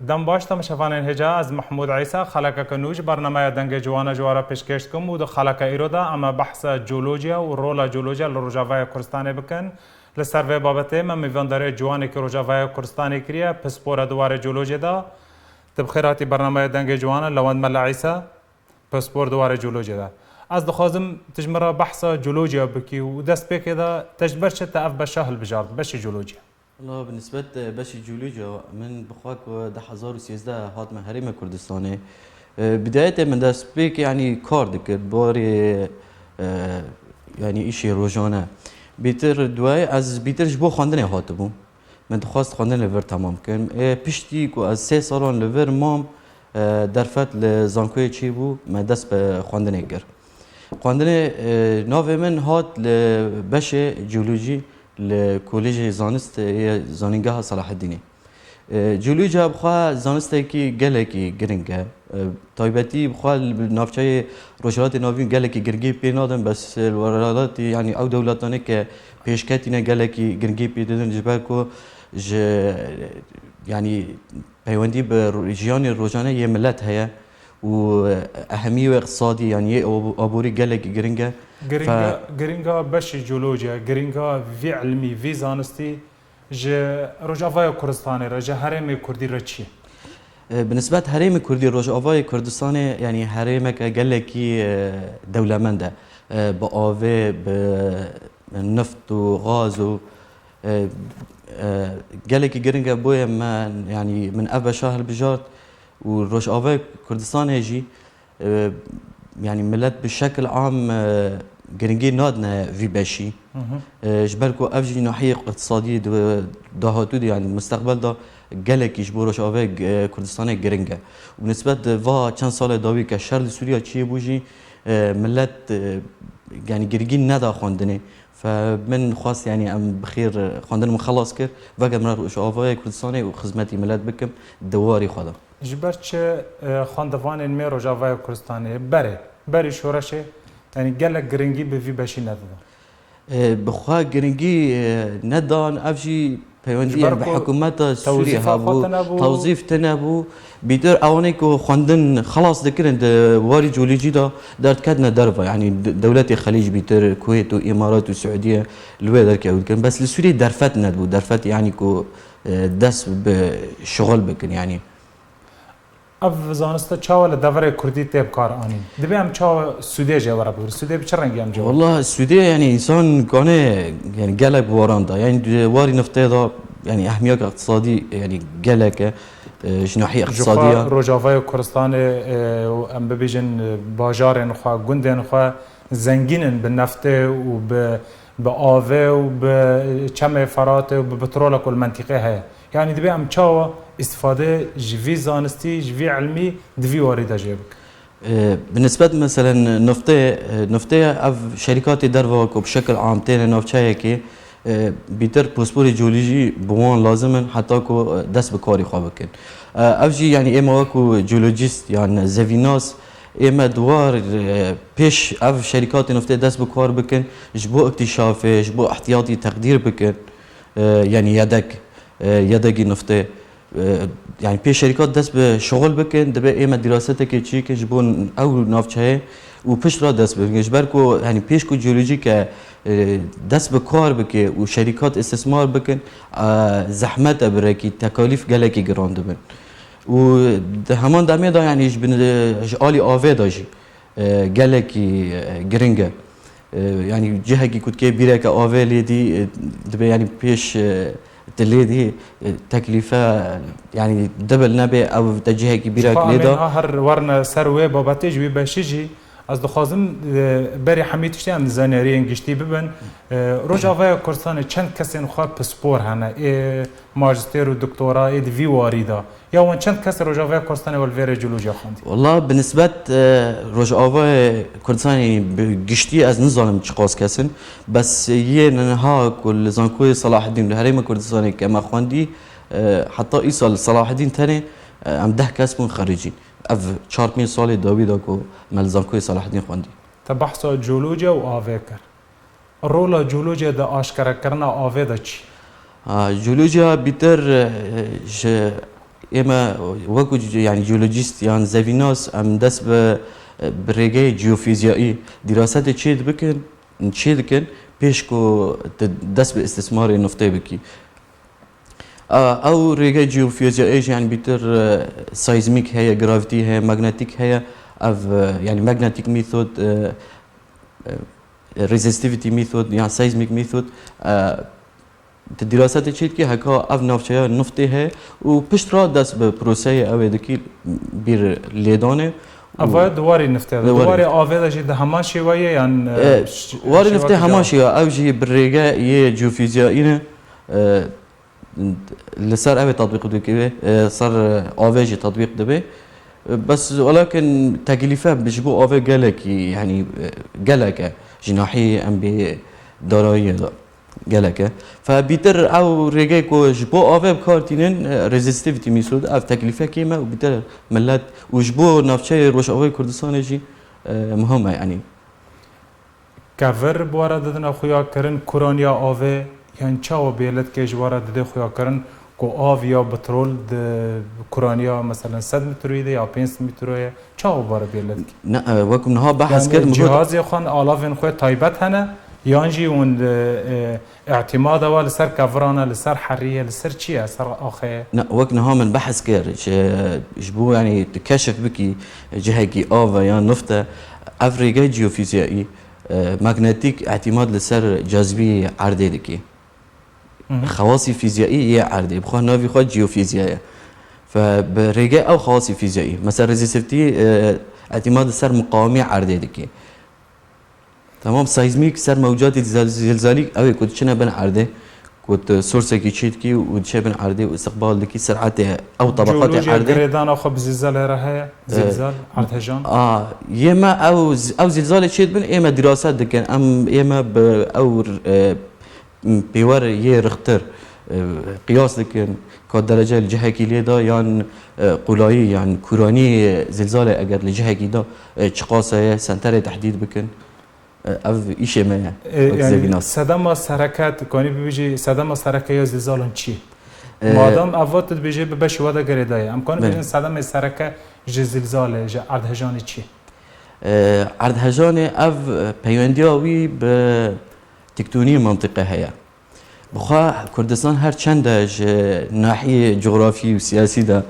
دم باش تماشافان هجا از محمود عیسی خلق کنوج برنامه دنگ جوان جوارا پیشکش کم و خلق ایرودا اما بحث جیولوژیا و رول جیولوژیا لروجاوای کردستان بکن لسر بابته من میونداره جوانی که روجاوای کردستان کریه پسپور دوار جیولوژیا دا تبخیراتی برنامه دنگ جوان لوند مل عیسی پسپور دوار جیولوژیا دا از دخوازم تجمرا بحث جیولوژیا بکی و دست بکی دا تجبرش تاف بشهل بجارد بشی جیولوژیا. والله بالنسبة باش جيولوجيا من بخواك ده 2013 هات من هرم كردستاني بداية من دست بيك يعني كار دكر باري يعني إشي روجانا بيتر دواي از بيتر جبو خواندني هاتبو من دخواست خواندن لفر تمام كن پشتی کو از 3 سالان لفر مام درفت لزانکوی چی بو من دست به خواندن گر خواندن ناو من هات لبش جیولوژی لکولج زانست زانینگاه صلاح الدینی جیولوژیا بخوا زانسته کی گلکی گرینگه تایبتی بخوا نافچه روشالات ناوین گلکی گرگی پی نادن بس الورالات يعني او دولتانه که پیشکتینه گلکی گرگی پی دادن جبر کو يعني پیوندی به جیان روزانه یه ملت هيا و اهمیه اقتصادی يعني ابوری گلکی گرینگه گرینگا بشی جیولوژیا گرینگا وی علمی وی زانستی جه روجاوای کردستان را جه هرم کردی را چی؟ بالنسبة هرم كردي روجاوای کردستان يعني هرمك گلکی دولمنده بآوه بنفط و غاز و گلکی گرینگه بوی من يعني من اول شهر بجارت و روجاوای کردستان هجی يعني ملت بشكل عام گرینگی نادنه وی بشی جبرکو افجی ناحیه اقتصادی دهاتو يعني مستقبل دا گلکیش بروش آوه کردستان گرینگه و نسبت و چند سال داوی که شرد سوریا چیه بوجی ملت يعني گرینگی ندا خواندنه فمن خواست يعني ام بخير خواندن من خلاص كر وقت من روش آوه کردستان و خدمتی ملت بکم دواری خدا جبر چه خواندوان می روجاوای کردستان بره شورشه يعني قالك جرينجي بفي باشي ندان بخوا جرينجي ندان افجي بيوندي بحكومات سوريا هابو توظيف تنابو بيدر اوانيكو خواندن خلاص ذكرن واري جيولوجي دا دارت كادنا درفا يعني دولات الخليج بيتر الكويت وامارات والسعوديه الوي درك كان بس لسوريا درفت ندبو درفت يعني كو دس بشغل بكن يعني اف زانسته چاو لدوره كردي تيب كار اني دبي ام چاو سودي جوره بور سودي بچرنگي ام جو والله السودي يعني انسان كان يعني قالك بوراندا يعني واري نفته دا يعني اهميه اقتصادي يعني قالك ناحيه اقتصاديه روجاوای کردستان ام ببيجن باجارن خو گوندن خو زنگينن بالنفته و بآوه و بچم فرات و بترول كل منطقه هي يعني دبي ام چاو استفاده جوي زانستي جوي علمي دفي وارده جيبك بالنسبه مثلا نفطه اف شركات درواكو بشكل عام تاني نافچه كي بيتر باسبور جيولوجي بوان لازم حتى كو دس بكاري خابكن افجي يعني اما واكو جيولوجيست يعني زفيناس اما دوار بيش اف شركات نفطه دس بكار بكن جبو اكتشاف جبو احتياطي تقدير بكن يعني يدك نفطه يعني بي شركات دست به شغل بکن دبه ایمه دراسته که چی که جبون او نافچه و پیش را دست بکن جبر کو يعني پیش کو جیولوژی که دست به کار بکه و شرکات استثمار بکن زحمت برکی تکالیف گلکی گراند بن و همان دمیه دا يعني جبن آلی آوه داجی گلکی گرینگه يعني جهه کی کد که بیره که آوه لیدی دبه يعني پیش تليدي تكلفة يعني دبل نبي او تجهه كبيره كليدا هر ورنا سروي باباتيج بباشيجي از دخوازم بری حمید شتیم زنیرین گشتی ببن روجاوای کردستان چند کسی نخواه پسپور هنه ماجستير و دكتوراه ايد في واريدا يا وين چند كسر روجاوای کردستان والفير جيولوجيا خوندي والله بالنسبه روجاوای کردستان گشتی از نظام چقاس کسن بس يه نها كل زانكوي صلاح الدين الهرم كردستاني كما خوندي حتى ايصال صلاح الدين ثاني ام 10 کس من خارجين اف 4000 سال داوود اكو ملزانكوي صلاح الدين خوندي تبحث جيولوجيا و آویکر رول جیولوژیا دا آشکار کردن آوه دا چی؟ جیولوژیا بیتر اما وكو يعني جيولوجيست يعني زافيناس ام دس بريجي جيوفيزيائي دراسات تشيد بكن نشيد كن بيشكو دس باستثمار النفطي بكي او ريجي جيوفيزيائي يعني بيتر سايزميك هي جرافيتي هي ماغنتيك هي اف يعني ماغنتيك ميثود ريزيستيفيتي ميثود يعني سايزميك ميثود الدراسات تشيد كي هكا اف نافشيا نفطي هي وبشترا دس ببروسيه او دكي بير ليدانه أفا دواري نفته دواري آفيدا جي ده هماشي ويا يعني واري نفته هماشي أو جي بالرجاء يه جيوفيزيائينا اللي صار أبي تطبيق دكتور صار آفيجي تطبيق دبي بس ولكن تكلفة بجبو آفي جالك يعني جالك جناحي أم بدراية جالك فبيتر أو رجاء كو جبو آفي بكارتينين ريزيستيفيتي ميثود أو تكلفة كيما وبيتر ملات وجبو نافشة روش آفي كردستان جي مهمة يعني كفر بوارا دادن خویا کرن کورانیا آوه یعنی چاو بیلت که جوارا داده خویا کرن کو آو یا بترول ده کورانیا مثلا 100 مترویده یا 5 مترویه چاو بوارا بیلت نه وكم نها بحث يعني كرد جهاز يخوان آلافين خوي طيبت هنا يانجي ون اعتماد وال لسر كفرانا لسر حريه لسر چيه سر اخي لا وقت نها من بحث كر جبو يعني تكشف بكي جهكي آفا يعني نفطة افريقيا جيوفيزيائي ماغنتيك اعتماد لسر جاذبية عردي دكي خواصي فيزيائية عردي بخواه نافي خواه جيوفيزيائية فبرجاء او خواصي فيزيائية مثلا ريزيستيفيتي اعتماد لسر مقاومة عردي دكي تمام سايزميك سر موجات زلزالي او كنت شنا بن عرضه كنت سورس كي تشيت كي ودشي بن عرضه واستقبال لكي سرعته او طبقات عرضه جريدان او خب زلزال راه زلزال عرض هجان يما او زلزال تشيت بن اما دراسات دكن ام اما او بيور يرختر قياس لكن كدرجه الجهه كي ليدا يعني قلاي يعني كوراني زلزال اگر الجهه كي دا چقاسه سنتر تحديد بكن اف ایشه ما يعني صدمه سرکت کنی بيجي صدمه سرکه یا زلزال چی مادام اوت بيجي ببش ودا گریدای امکان بيجي صدمه سرکه زلزال عرض هجان چی عرض هجان اف پیوندیاوی به تکتونی منطقه هيا بخوا کردستان هر چند ناحیه جغرافی و سیاسی دا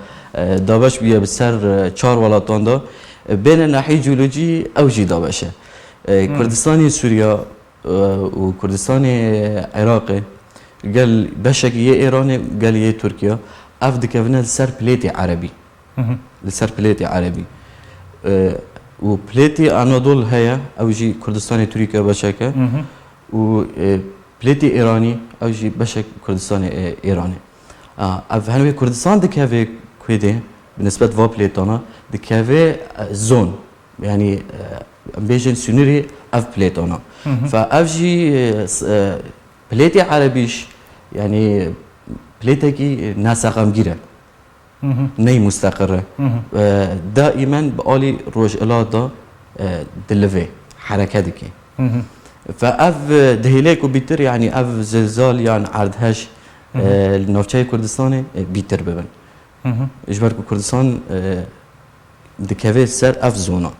دابش بیا بسر 4 ولاتان دا بین ناحیه جیولوژی او جی دابشه كردستان سوريا وكردستان عراق قال بشك يا ايراني قال يا تركيا افد كفنا لسر بليتي عربي لسر بليتي عربي وبليتي اناضول هيا او جي كردستان تركيا بشك و بليتي ايراني او جي بشك كردستان ايراني افهمي كردستان دكافي كويدي بالنسبه لفا بليتانا دكافي زون يعني بيجن سنوري اف بليتونا فافجي بليتي عربيش يعني بليتكي ناس غمجيره ني مستقره دائما بقالي روج الادا دلفي حركاتك فاف دهيليك وبيتر يعني اف زلزال يعني عرضهاش النوفشاي كردستاني بيتر ببن اجبر كردستان دكافي سر اف زونا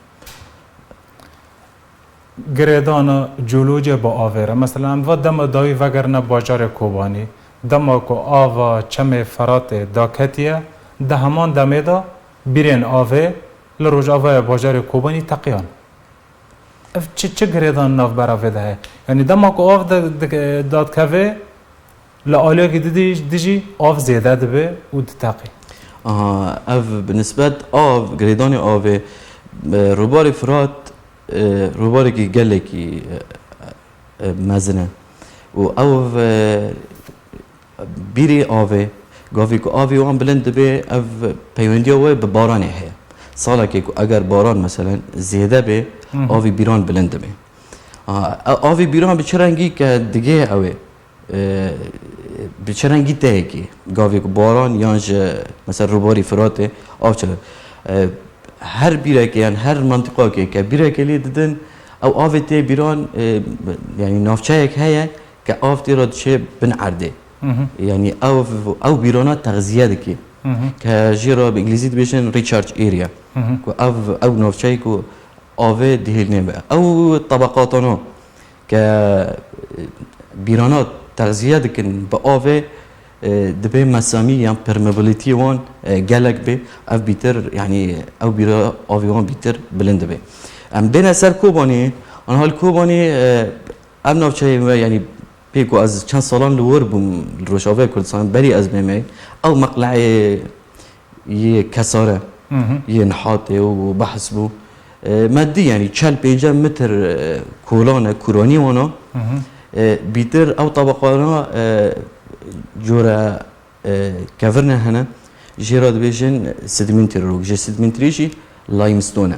گریدان جولوجه با آویره مثلا و دم دایی وگرنه باجار کوبانی دم کو آوا چم فرات داکتیه ده همان دمه دا بیرین آوه لروج آوه باجار کوبانی تقیان چه گریدان ناف براوه ده یعنی دم کو آو داد که لآلیا که دیجی آو زیده دبه و تقی اف بالنسبه آو گریدان آوه روبار فرات روباركي قال لك مزنه و او بيري اوفي غافيكو اوفي وان بلند بي اف بيونديو بباران هي صالك اگر باران مثلا زياده به اوفي بيران بلند به اوفي بيران بچرنگي که دیگه اوي بچرنگي ته کی غافيكو باران يانج مثلا روباري فراته او چه هر بیره يعني هر منطقه که بیره کلی ددن او آفتی بیران يعني نافچه یک هيا که آفتی را چه بن عرده يعني او بیرانات تغذیه دکی که جیرا به انگلیزی بهشن ریچارج ایریا که او نوچه که آوه دهیل نبه او طبقاتانو که بیرانات تغذیه دکن با آوه دبی مسامی یا پرمیبلیتی وان گلک به او بیتر یعنی او بیرا آویوان بیتر بلند به ام بین اثر کوبانی آن حال کوبانی ام نوچه یعنی پیکو از چند سالان لور بوم روشاوه کردستان بری از میمه او مقلع یه کساره یه نحاته و بحث بو مادی یعنی 40-50 متر کولان کورانی وانا بیتر او طبقانا جورا کافرنا هنا جيراد بيجن سيدمنتري روك جي سيدمنتري جي لايمستون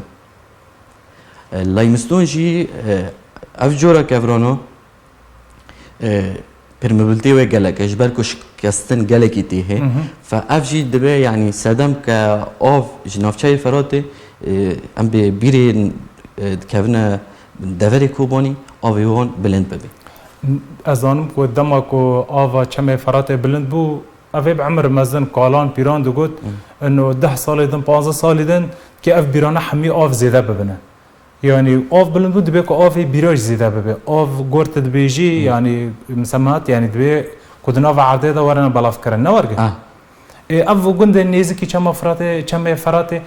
لايمستون جي اف جورا كافرانا permeability و گلک اجبار کش کستن گلکی تیه فاف جی دبی یعنی سدم که آف جنافچای فراته ام به بیرین کهونه دوری کوبانی آویوان بلند ببی از آنم که دما که آوا چمه فراته بلند بو اوی بعمر مزن کالان پیران دو گفت انه 10 سال دن 15 سال دن که اف بیرانه همی آف زیاده ببینه يعني اوف بلند بود دبي كو اوف بيروج زيدا ببي اوف غورت دبيجي يعني مسمات يعني دبي كودنا عرضه دا ورنا بلا فكر نورغ اف غوند نيزكي چما فراتي چما فراتي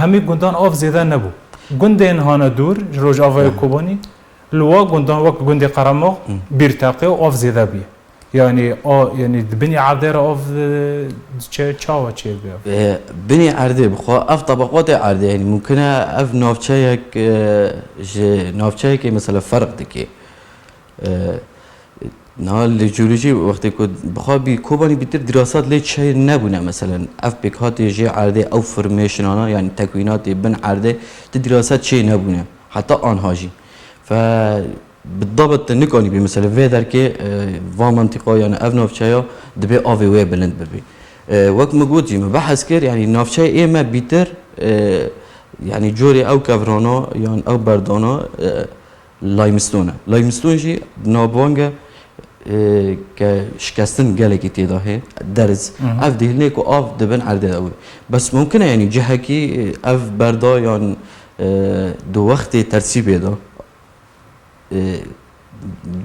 همي غوندان اوف زيدا نبو غوندن هانا دور روج اوف كوبوني لو غوندان وك غوندي قرمو بيرتاقي اوف زيدا بي يعني يعني بني عرضه اوف تشاو تشي بني عرضه بخو اف طبقات عرضه يعني ممكن اف نوفچايك نوفچايك مثلا فرق دكي نال الجيولوجي وقت كنت بخو بي كوباني بيتر دراسات ليش شيء نبونه مثلا اف بيكات جي عرضه او فورميشن انا يعني تكوينات بن عرضه دراسات شيء نبونه حتى انهاجي ف بالضبط نكوني بمثلا في دركي فا منطقه يعني اف نوفچايا دبي اوفي وي بلند ببي وقت موجود جي بحث كير يعني نوفچاي اما بيتر يعني جوري او كافرانا يعني او بردانا لايمستون لايمستون جي نابونغا كشكستن جالكي تيداهي درز اف دهلنيك اف دبن عرضه قوي بس ممكن يعني جهكي اف بردا يعني دو وقت ترتيب ده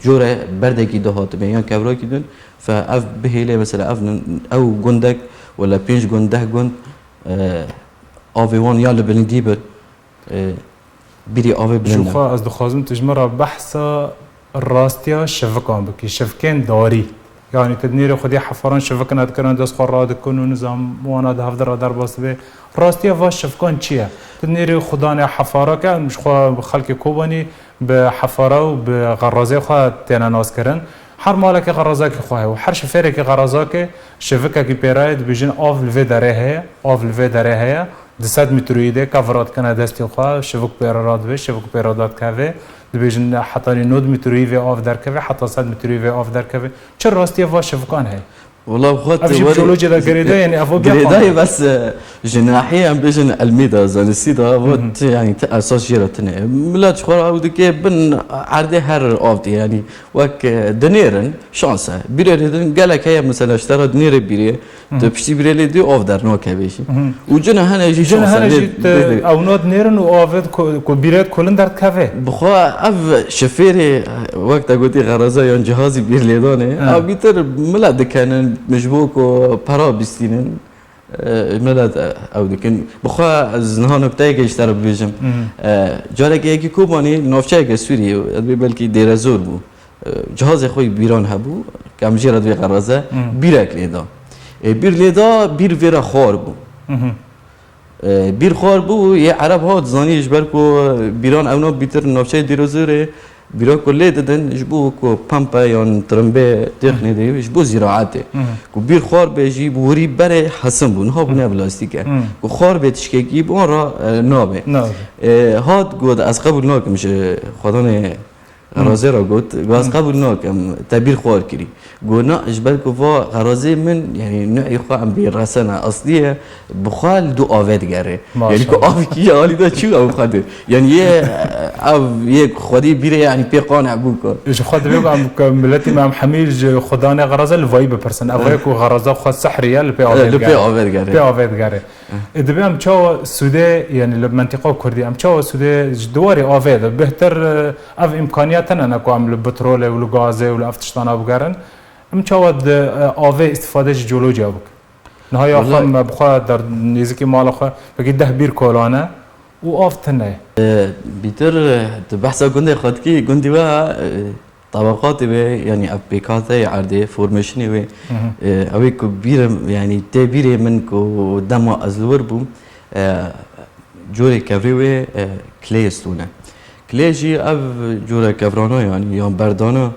جوره بردگی دهات میان کبرا کدون فاف بهیله مثلا اف او گندک ولا 5 گنده گند آویوان یا لبلندی بر بیری آوی بلند شوفا از دخوازم تجمرة بحث الراستيا شفكان بكي شفكين داري يعني تدنير خدي حفران شفكن ادكران دست خراد كنو نظام وانا ده هفدر در باس به راستيا واش شفكان چيه تدنير خدانه حفاره که مش خو خلق کوبانی به حفاره و به غرازه خو تینا ناس کرن هر مالک غرازه که خواه و هر شفره که غرازه که شفکه که پیراید بیجن آف لوی داره هه آف لوی داره هه 200 مترویده کفرات کنه دستی خواه شفک پیراد به شفک پیرادات که بیجن حتی 9 مترویده آف در که حتی 100 مترویده آف در که چه راستی واش شفکان هه والله بخاطر افجي بيولوجيا دا جريدا يعني افو جريدا بس جناحية ام بيجن الميدا زانسيدا وت يعني اساس جيرتنا ملات خورا ودكي بن عرضه هر اوفدي يعني وك دنيرن شانسه بيريدن قالك هي مثلا اشترى دنير بيري تبشتي بيري دي اوف در نو كبيشي وجنا هنا يجي شانسه او نو دنيرن اوفد كو بيريد كلن در كافي بخوا اف شفيري وقت قلتي غرزه يان جهازي بيرليدانه او بيتر ملات دكان مجبوك و برا بيستينن ملاد او دكن بخوا از نهانو بتاعي اشترى بيجم جالك يكي كوباني نوفچاي سوري بلكي ديرازور بو جهاز خوي بيران هبو كم جيراد في غرازه بيرك ليدا بير ليدا بير فيرا خار بو بير خار بو يا عرب هاد زاني جبركو بيران او نو بيتر نوفچاي ديرازور بيرا كله ددن جبو كو بامبا يون ترمبه تخني دي جبو زراعته كو بير خار بيجي بوري بري حسن بو نها بنا بلاستيكه كو خار بتشكي بون را نابه هاد گود از قبل ناك مش خدانه غرازه را گفت گاز قبول ناکم تعبیر خوار کری گونا اجبر کو وا غرازه من يعني نوعی خو ام بیرسنه اصلیه بخال دو آوید گره یعنی کو آوی کی حالی دا چی او خاطر یعنی یه خودی بیره یعنی پی قانع بو کو ايش خد بيقام ملتي مع حميل خدانه غرازه الفاي ببرسن افايكو غرازه خد سحريه البي آوید گره دبيام تشو سوده يعني المنطقه كردي ام تشو سوده دواري آوید بهتر اف امكانياتنا نكو عم البترول والغاز والافتشتانا بقرن ام تشو آوي استفاده جيولوجيا بك نهاية خم بخوا در نزيكي مال خو بقي ده بير كولانه وآفتنه بیتر بحثا گنده خود کی گندی و طبقات به يعني ابيكات عرضه فورميشن و اوي كبير يعني تبير من كو دم ازلور بو جوري كفري و كليستونه كليجي اف جوري كفرانو يعني يوم بردانو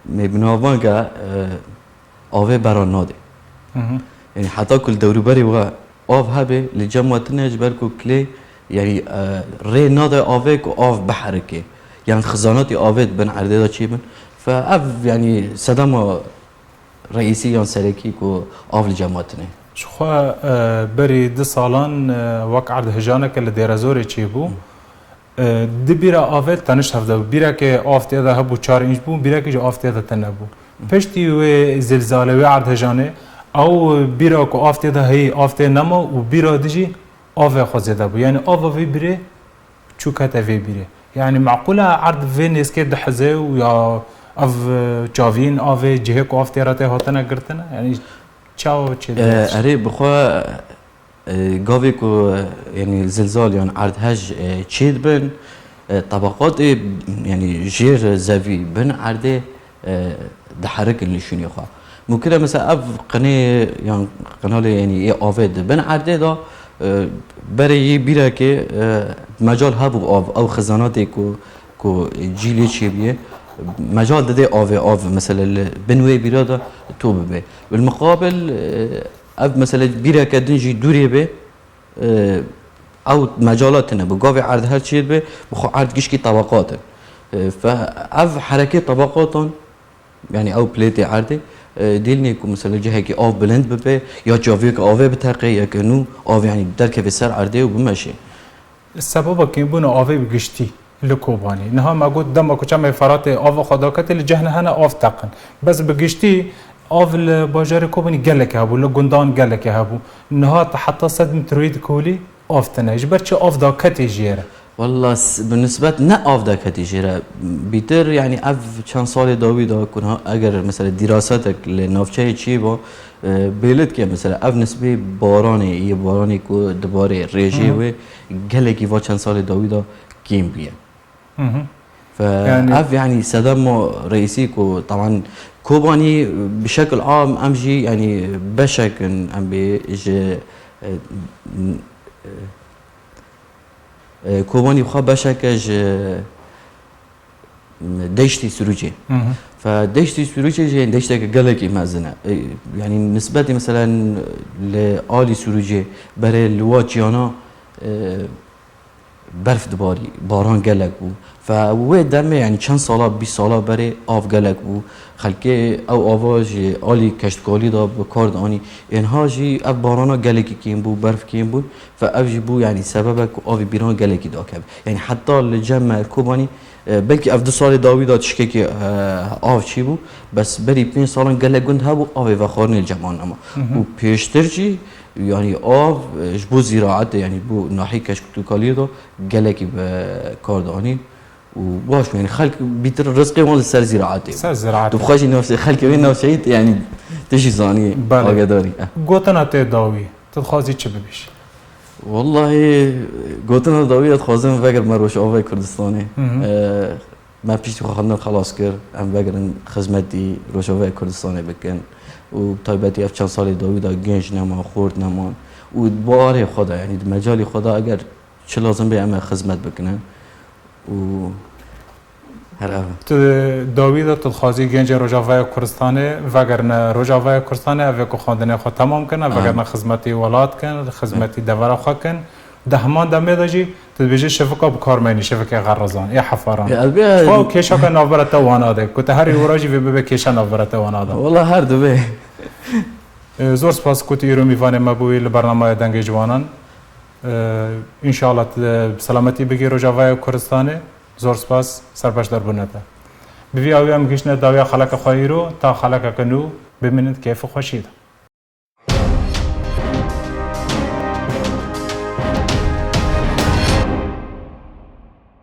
مبناوانگا اوه براناده يعني حتى كل دوري بري و آف هبه لجمعتنا جبركو كلي يعني ري ناده آوه و آف بحركه يعني خزانات آوید بن عرضه دا چی بن فاف يعني صدام رئيسي يعني سركي كو آف الجماعتنا شخوا بري دي سالان وقت عرض هجانك اللي ديرازوري چی بو دي بيرا آوید تنش هفده بو بيرا که آف تيدا هبو 4 انش بو بيرا که آف تيدا تنبو پشتی و زلزاله و عرض هجانه او بيرا که آف تيدا هي آف تيدا نما و بيرا ديجي آف خود زده بو يعني آف في بيره چوكتا في بيره يعني معقولة عرض فين اسكيت دحزه ويا اف جافين اف جهك اف تيراته هاتنا قرتنا يعني تشاو تشي اري بخوا قاوي كو يعني زلزال يعني عرض هج تشيد بن طبقات يعني جير زافي بن عرضه دحرك اللي شنو خا ممكن مثلا اف قناه يعني قناه يعني افيد بن عرضه دا برای بیره که مجال هبو او خزاناتی کو جیلی چی بیه مجال داده آو مثلا بنوی بیره دا تو ببه بالمقابل اف مثلا بیره که دنجی دوری به او مجالات نه بقاوي عرض هر چی به بخو عرض گشکی طبقات فاف حرکه طبقات يعني او بليتي عرضه ديلني كو مثلا جهه كي اوف بلند ببه يا جافيك اوف بتاقي يا كنو اوف يعني دركه في سر عرضه وبمشي السبب كي بونو اوف بگشتي لكوباني انها ما قلت دم كو چم فرات اوف خداكت الجهنه هنا اوف تقن بس بگشتي اوف الباجر كوباني قالك هبو لغندان قالك هبو انها حتى صد مترويد كولي اوف تناج برچ اوف داكتي جيره والله بالنسبة نا أفضل كتيجرا بيتر يعني أف كان صار داوي دا كنا أجر مثلا دراساتك لنافشة شيء با بيلد كي مثلا أف نسبة باراني باراني كو دبارة رجي و قال كي وا كان صار داوي دا كيم بيه فأف يعني صدام رئيسي كو طبعا كوباني بشكل عام أمجي يعني بشكل أم بيج كوباني بخا باشكج دشتي سروجي فدشتي سروجي جي دشتك قالكي مازنه يعني نسبتي مثلا لآلي سروجي بري الواجيانا برف دباري باران قالك بو فوي دمه يعني چند سالا 20 سالا بري آف قالك بو خلقه او آواج آلي کشتکاری دا بکار دانی اینها جی اف بارانا گلکی کیم بو برف کیم بو فاف جی بو يعني سببك آف بیران گلکی دا کب يعني حتى الجمع الكوباني بلكي اف 2 سال داوی دا تشكيكي آف چی بو بس بري 5 سالان گلک گند هبو آف وخارن الجمان اما و پیشتر جی يعني آف جبو زراعت يعني بو ناحية کشتکاری دا گلکی بکار دانی وباش يعني خلق بيتر رزقي مال سر زراعتي سر زراعتي تبخاجي نفسي خلق بين نفسي يعني تشي زاني اقدري قوتنا تداوي تخازي چه ببيش والله قوتنا داوي تخازم فكر مروش اوفي كردستاني ما فيش خلنا خلاص كر ام فكر خدمتي روشوفي كردستاني بكن وطيبتي اف چند سال داوي دا گنج نما خورد نما وباري خدا يعني مجالي خدا اگر چه لازم به ام خدمت بکنن و هر داوید تخازی گنج روجاوای کردستانه وگرنه روجاوای کردستانه اوه کو خواندنه خود تمام کنه وگرنه خدمتی ولات کن خدمتی دوره خود کن دهمان دمه داجی تبیجی شفقه بکارمانی شفقه غرزان یا حفاران البته خو کیشا که نوبرت واناده کت هری وراجی و به کیشا نوبرت واناده والله هر دو به زور سپاس کتی ایرو میوانه مبوی لبرنامه دنگ جوانان ان شاء الله سلامتی بگی روجاوای کردستانه زور سپاس سرپاش در بنته بوی آوی هم گشنه داوی خلق خواهی رو تا خلق کنو ببینید کیف خوشید